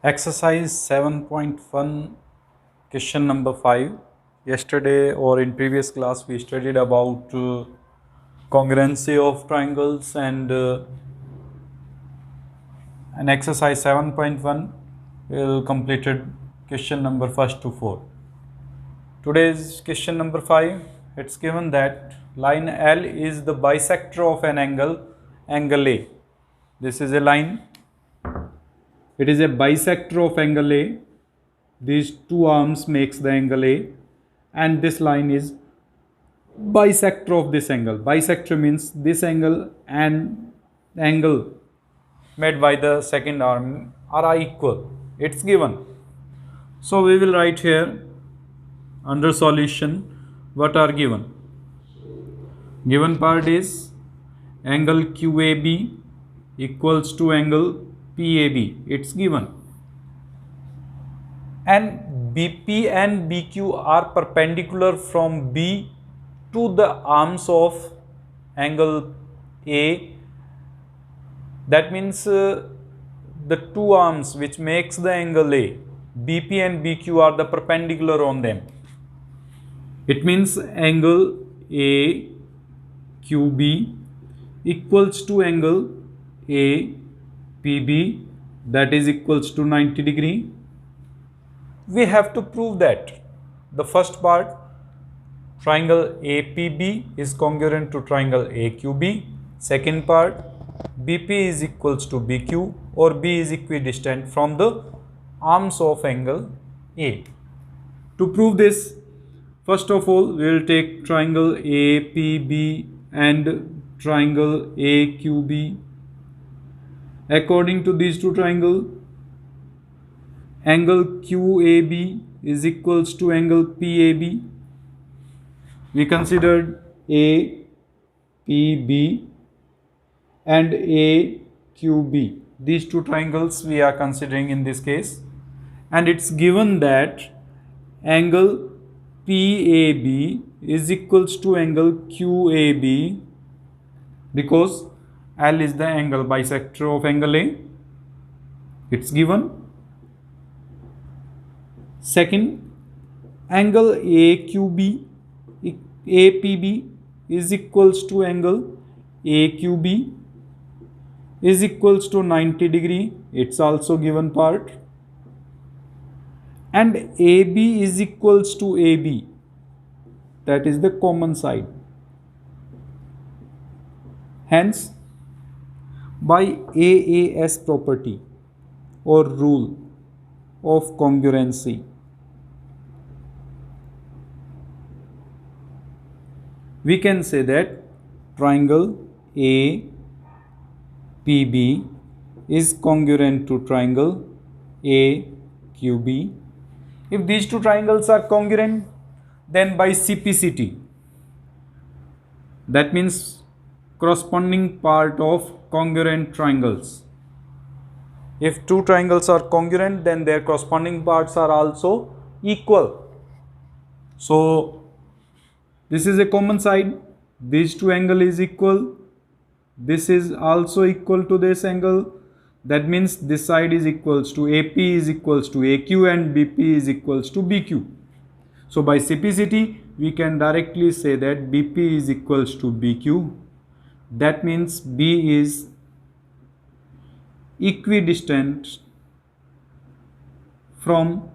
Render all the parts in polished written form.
Exercise 7.1, question number 5. Yesterday or in previous class we studied about congruency of triangles and an exercise 7.1 will completed question number 1 to 4. Today's question number 5, it's given that line L is the bisector of an angle A. This is a line. It is a bisector of angle A. These two arms makes the angle A, and this line is bisector of this angle. Bisector means this angle and the angle made by the second arm are equal. It's given. So we will write here under solution what are given. Given part is angle QAB equals to angle PAB. It's given. And BP and BQ are perpendicular from B to the arms of angle A. That means the two arms which makes the angle A, BP and BQ are the perpendicular on them. It means angle AQB equals to angle APB, that is equals to 90 degree. We have to prove that the first part, triangle APB is congruent to triangle AQB. Second part, BP is equals to BQ or B is equidistant from the arms of angle A. To prove this, first of all, we will take triangle APB and triangle AQB. According to these two triangles, angle QAB is equals to angle PAB. We considered APB and AQB. These two triangles we are considering in this case, and it's given that angle PAB is equals to angle QAB because L is the angle bisector of angle A. It's given. Second, angle APB is equals to angle AQB is equals to 90 degree. It's also given part. And AB is equals to AB, that is the common side. Hence, by AAS property or rule of congruency, we can say that triangle APB is congruent to triangle AQB. If these two triangles are congruent, then by CPCT, that means corresponding part of congruent triangles. If two triangles are congruent, then their corresponding parts are also equal. So this is a common side. These two angle is equal. This is also equal to this angle. That means this side is equals to AP is equals to AQ and BP is equals to BQ. So by CPCT, we can directly say that BP is equals to BQ. That means B is equidistant from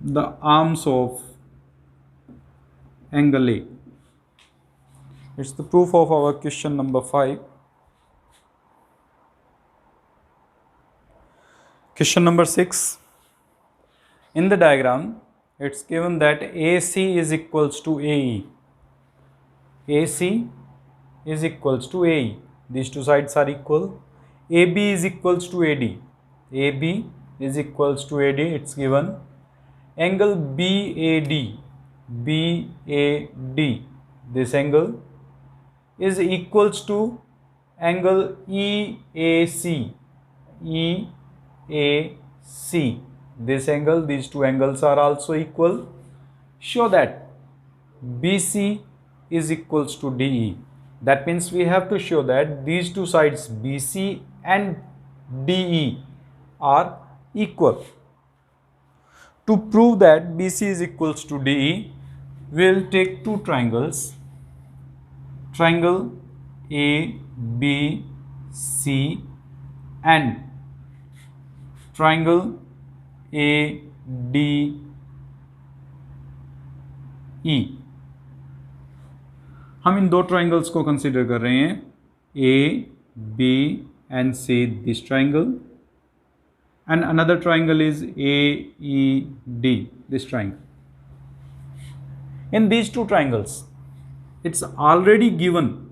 the arms of angle A. It's the proof of our question number 5. Question number 6. In the diagram, it's given that AC is equals to AE. AC is equals to AE. These two sides are equal. AB is equals to AD. AB is equals to AD. It's given. Angle BAD. BAD. This angle is equals to angle EAC. EAC. This angle, these two angles are also equal. Show that BC is equals to DE. That means we have to show that these two sides BC and DE are equal. To prove that BC is equals to DE, we will take two triangles, triangle ABC and triangle ADE. हम इन दो triangles को consider कर रहे हैं, A, B and C this triangle, and another triangle is AED, this triangle. In these two triangles, it's already given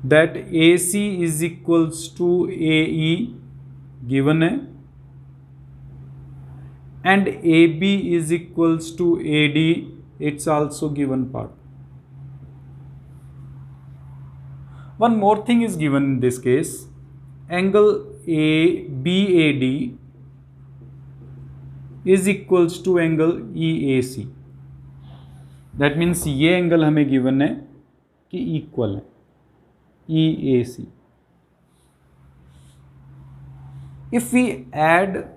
that AC is equals to AE, given है, and AB is equals to AD, it's also given part. One more thing is given in this case, angle BAD is equals to angle EAC. That means ये angle हमें given है कि equal है EAC. If we add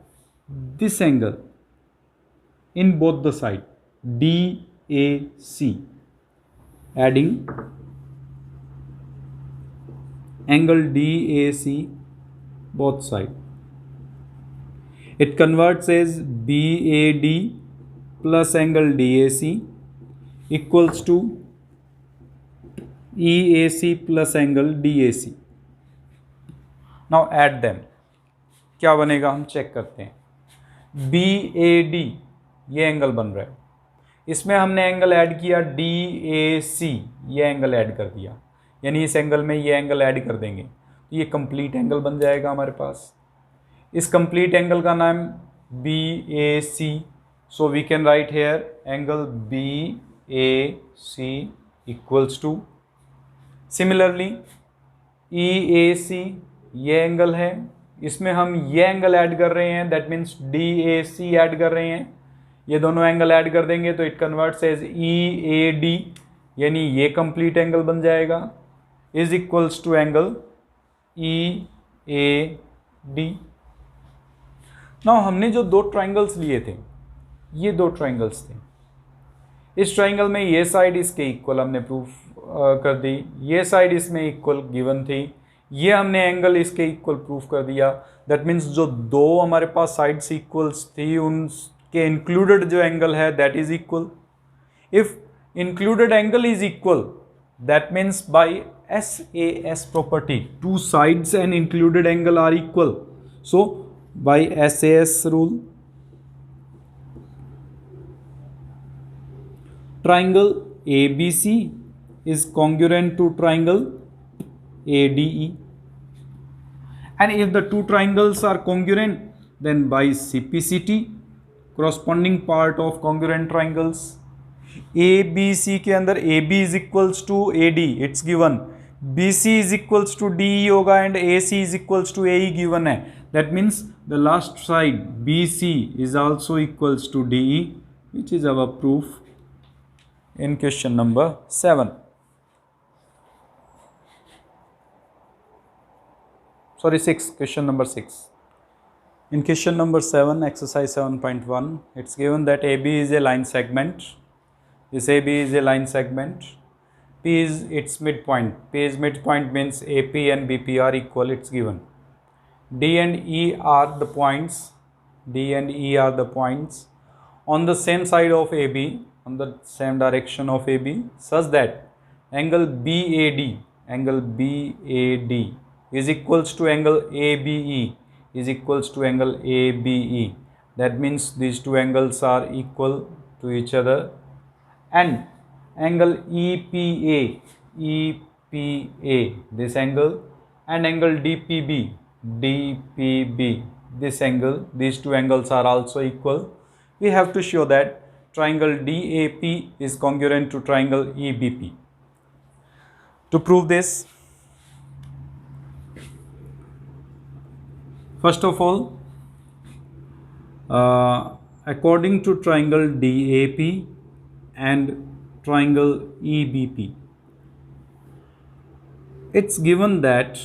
this angle in both the side DAC, adding angle DAC both side, it converts as BAD plus angle DAC equals to EAC plus angle DAC. Now add them. क्या बनेगा हम check करते हैं. BAD ये angle बन रहा है, इसमें हमने एंगल ऐड किया DAC, ये एंगल ऐड कर दिया, यानी इस एंगल में ये एंगल ऐड कर देंगे तो ये कंप्लीट एंगल बन जाएगा हमारे पास. इस कंप्लीट एंगल का नाम BAC, so we can write here angle BAC equals to, similarly EAC ये एंगल है, इसमें हम ये एंगल ऐड कर रहे हैं, दैट मीन्स DAC ऐड कर रहे हैं, ये दोनों एंगल ऐड कर देंगे तो इट कन्वर्ट्स एज EAD, यानी ये कंप्लीट एंगल बन जाएगा, is equals to angle EAD. Now हमने जो दो ट्राइंगल्स लिए थे, ये दो ट्राइंगल्स थे, इस ट्राइंगल में ये साइड इसके इक्वल हमने प्रूफ कर दी, ये साइड इसमें इक्वल गिवन थी, ये हमने एंगल इसके इक्वल प्रूफ कर दिया. दैट मीन्स जो दो हमारे पास साइड्स इक्वल्स थी उनके इंक्लूडेड जो एंगल है that is equal. If included angle is equal, that means by SAS property two sides and included angle are equal. So by SAS rule, triangle ABC is congruent to triangle ADE, and if the two triangles are congruent, then by CPCT, corresponding part of congruent triangles, ABC के अंदर AB is equals to AD, it's given, BC is equals to DE होगा and AC is equals to AE given है. That means the last side BC is also equals to DE, which is our proof in question number 7. Sorry, 6. Question number 6. In question number 7, exercise 7.1, it's given that AB is a line segment. This AB is a line segment. P is its midpoint. P is midpoint means AP and BP are equal. It's given. D and E are the points. D and E are the points on the same side of AB, on the same direction of AB, such that angle BAD is equals to angle ABE is equals to angle ABE. That means these two angles are equal to each other. And angle EPA, this angle, and angle DPB, this angle, these two angles are also equal. We have to show that triangle DAP is congruent to triangle EBP. To prove this, first of all, according to triangle DAP and triangle EBP, it's given that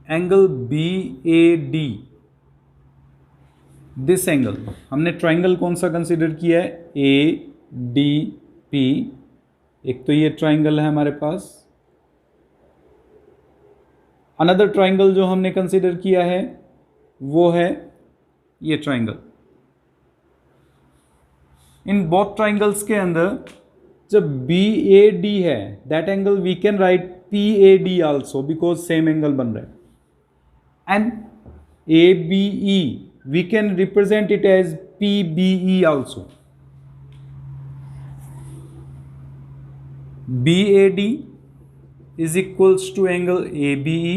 angle BAD this angle, हमने triangle कौन सा consider किया है, A D P, एक तो ये triangle है हमारे पास। अनदर ट्राइंगल जो हमने कंसिडर किया है वो है ये ट्राइंगल। इन बोथ ट्राइंगल्स के अंदर जब बी ए डी है, that angle we can write P A D also, because same angle बन रहा है। And A B E we can represent it as P B E also. B A D is equals to angle ABE.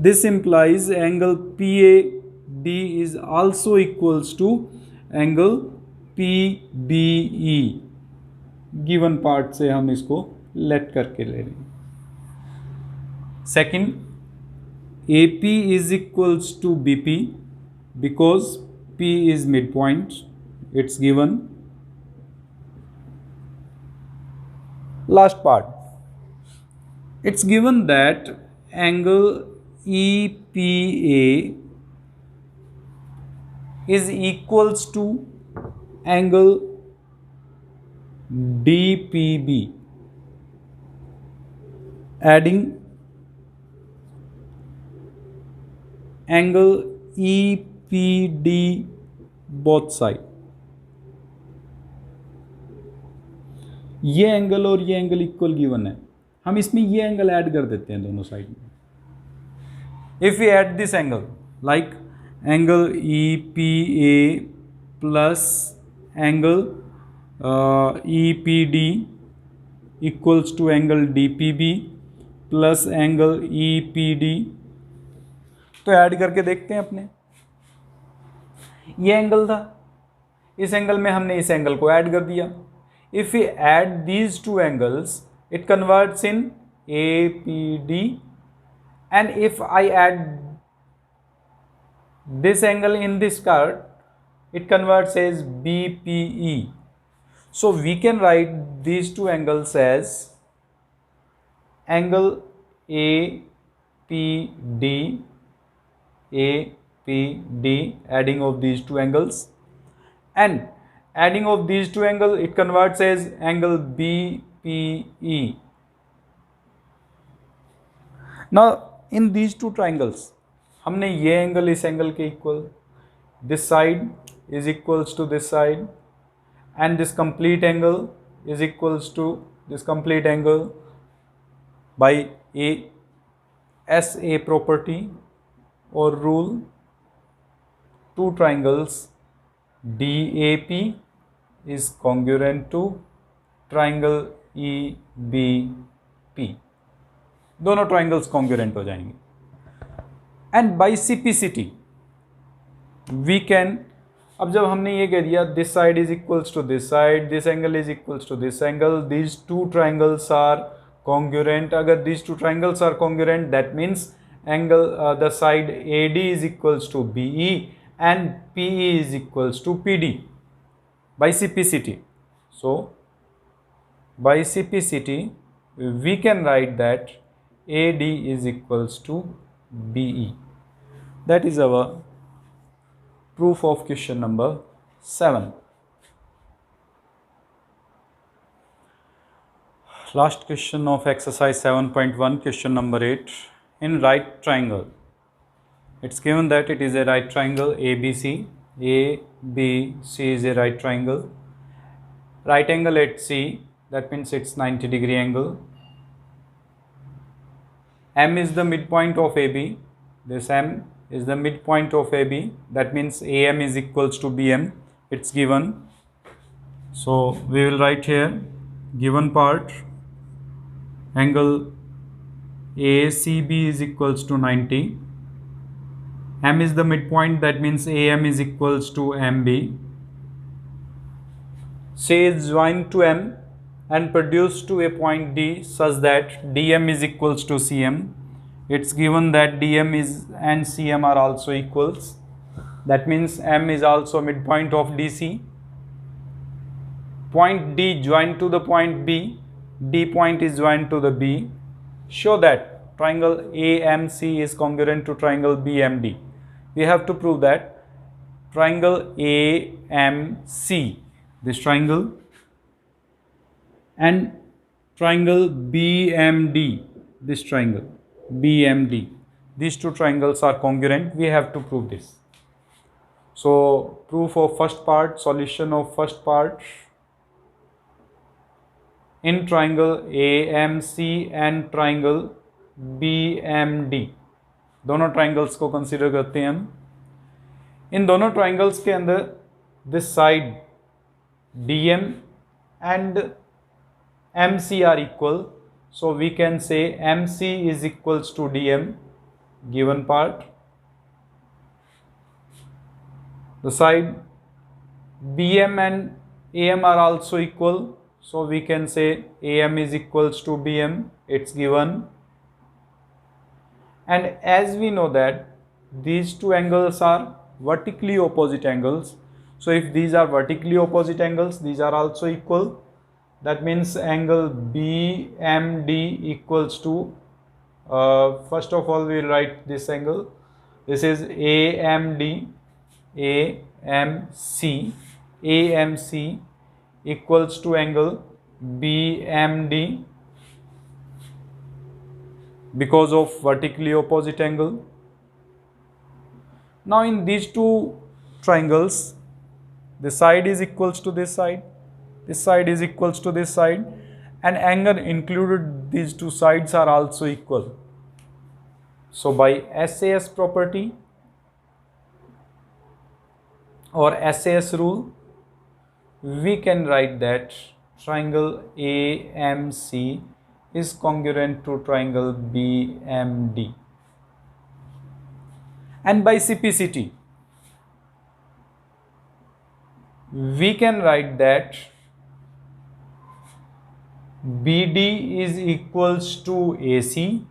This implies angle PAD is also equals to angle PBE. Given part से हम इसको let करके ले रहे हैं। Second, AP is equals to BP because P is midpoint. It's given. Last part. It's given that angle EPA is equals to angle DPB. Adding angle EPD both side. ये angle और ये angle equal given है, हम इसमें ये angle add कर देते हैं दोनों साइड में। If you add this angle like angle E P A plus angle E P D equals to angle D P B plus angle E P D, तो ऐड करके देखते हैं अपने। ये एंगल था, इस एंगल में हमने इस एंगल को ऐड कर दिया। If you add these two angles it converts in APD, and if I add this angle in this curve, it converts as BPE. So we can write these two angles as angle APD, APD, adding of these two angles, and adding of these two angles, it converts as angle BPE. Now in these two triangles हमने ये angle इस angle के इक्वल, this side is equals to this side, and this complete angle is equals to this complete angle by SA property और rule. Two triangles DAP is congruent to triangle EBP, दोनों triangles congruent हो जाएंगे। And by CPCT we can, अब जब हमने ये कह दिया this side is equals to this side, this angle is equals to this angle, these two triangles are congruent. अगर these two triangles are congruent, that means angle the side AD is equals to BE and PE is equals to PD by CPCT. So by CPCT we can write that AD is equals to BE. That is our proof of question number 7. Last question of exercise 7.1, question number 8. In right triangle, it's given that it is a right triangle ABC. ABC is a right triangle. Right angle at C, that means it's 90-degree angle. M is the midpoint of AB. This M is the midpoint of AB. That means AM is equals to BM. It's given. So we will write here given part. Angle ACB is equals to 90. M is the midpoint, that means AM is equals to MB. C is joined to M and produced to a point D such that DM is equals to CM. It's given that DM is and CM are also equals. That means M is also midpoint of DC. Point D joined to the point B. D point is joined to the B. Show that triangle AMC is congruent to triangle BMD. We have to prove that triangle AMC, this triangle, and triangle BMD, this triangle BMD. These two triangles are congruent. We have to prove this. So proof of first part, solution of first part. In triangle AMC and triangle BMD, दोनों triangles को consider करते हैं हम. इन दोनों triangles के अंदर this side DM and MC are equal, so we can say MC is equals to DM given part. The side BM and AM are also equal, so we can say AM is equals to BM, it's given. And as we know that these two angles are vertically opposite angles, so if these are vertically opposite angles, these are also equal. That means angle BMD equals to, first of all we will write this angle. This is AMD, AMC equals to angle BMD because of vertically opposite angle. Now in these two triangles, this side is equals to this side is equals to this side, and angle included these two sides are also equal. So by SAS property or SAS rule, we can write that triangle AMC is congruent to triangle BMD. And by simplicity, we can write that BD is equals to AC.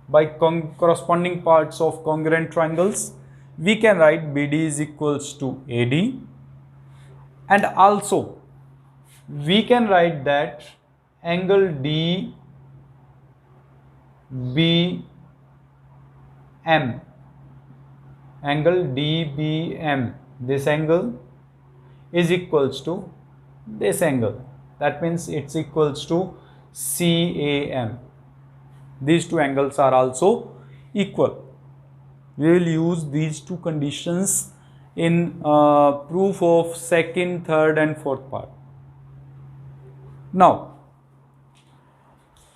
By corresponding parts of congruent triangles, we can write BD is equals to AD. And also, we can write that angle DBM, this angle is equals to this angle. That means it's equals to CAM. These two angles are also equal. We will use these two conditions in proof of second, third and fourth part. Now,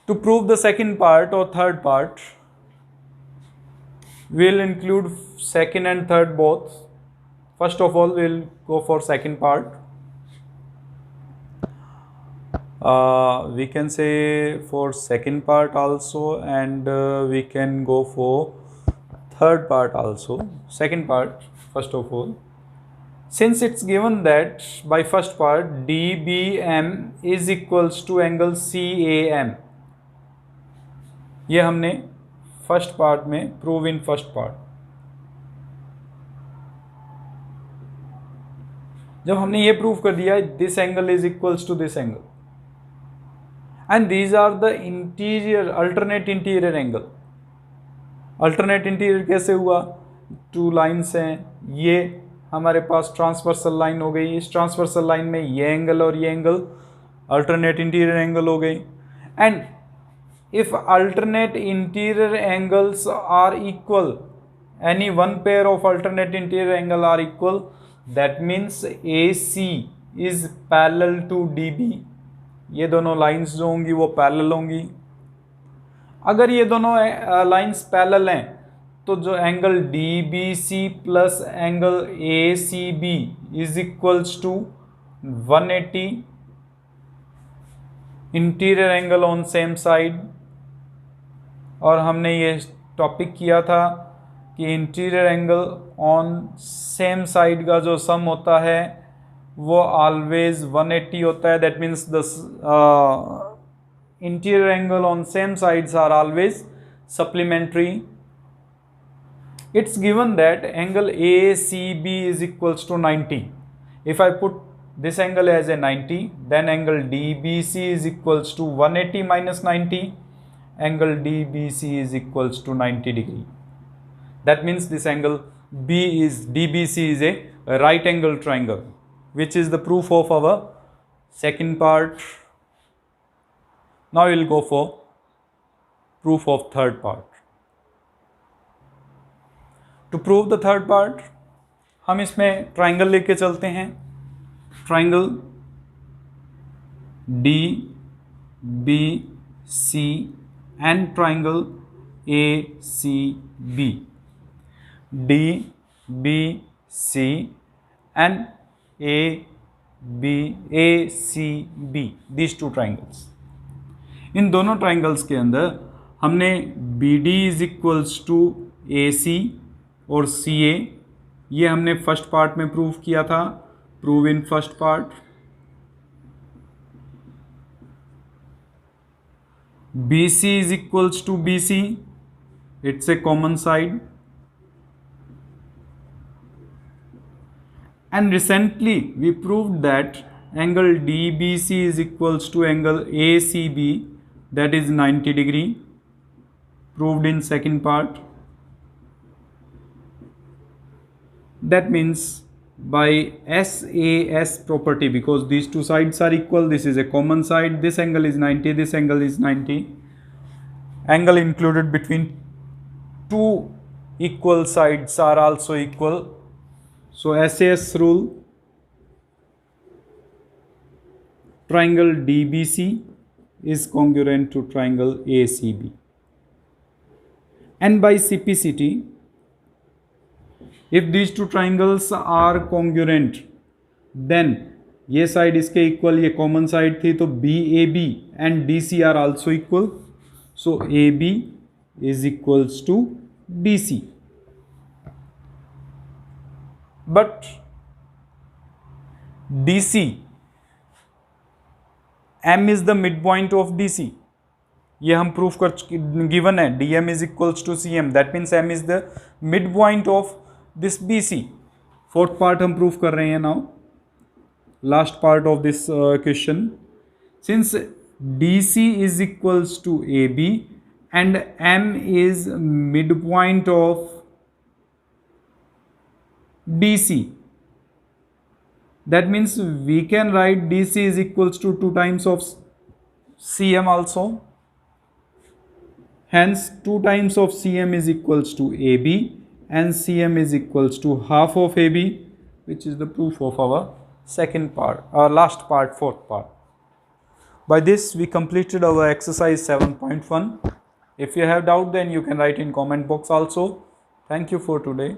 to prove the second part or third part, we will include second and third both. First of all, we will go for second part. We can say for second part also, and we can go for third part also. Second part, first of all, since it's given that by first part DBM is equals to angle CAM, ये हमने first part में prove in first part. जब हमने ये prove कर दिया this angle is equals to this angle and these are the interior alternate interior angle. Alternate interior कैसे हुआ? टू लाइन्स हैं, ये हमारे पास ट्रांसवर्सल लाइन हो गई, इस ट्रांसवर्सल लाइन में ये एंगल और ये एंगल अल्टरनेट इंटीरियर एंगल हो गई. And if alternate interior angles are equal, any one pair of alternate interior angle are equal, that means AC is parallel to DB. ये दोनों लाइंस जो होंगी वो पैरेलल होंगी. अगर ये दोनों लाइंस पैरेलल हैं तो जो angle DBC plus angle ACB is equals to 180 interior angle on same side. और हमने ये टॉपिक किया था कि interior angle on same side का जो सम होता है वो ऑलवेज 180 होता है. That means the interior angle on same sides are always supplementary. It's given that angle ACB is equals to 90. If I put this angle as a 90, then angle DBC is equals to 180 minus 90. Angle DBC is equals to 90 degree. That means this angle DBC is a right angle triangle, which is the proof of our second part. Now we'll go for proof of third part. To prove the third part, हम इसमें triangle लेके चलते हैं. Triangle DBC and triangle ACB. DBC and ACB, these two triangles. इन दोनों triangles के अंदर हमने BD is equals to AC और CA, ये हमने फर्स्ट पार्ट में प्रूव किया था. Prove in first part. BC is equals to BC, it's a common side. And recently we proved that angle DBC is equals to angle ACB, that is 90 degree, proved in second part. That means by SAS property, because these two sides are equal, this is a common side, this angle is 90, this angle is 90, angle included between two equal sides are also equal. So SAS rule, triangle DBC is congruent to triangle ACB. And by CPCT, if these two triangles are congruent, then ये side इसके equal, ये common side थी, तो BAB and DC are also equal. So AB is equals to DC. But DC, M is the midpoint of DC. ये हम proof कर given है. DM is equals to CM. That means M is the midpoint of this BC. Fourth part हम proof कर रहे हैं now. Last part of this question. Since DC is equals to AB and M is midpoint of DC, that means we can write DC is equals to 2 times of CM also. Hence 2 times of CM is equals to AB and CM is equals to half of AB, which is the proof of our second part, our last part, fourth part. By this we completed our exercise 7.1. If you have doubt, then you can write in comment box also. Thank you for today.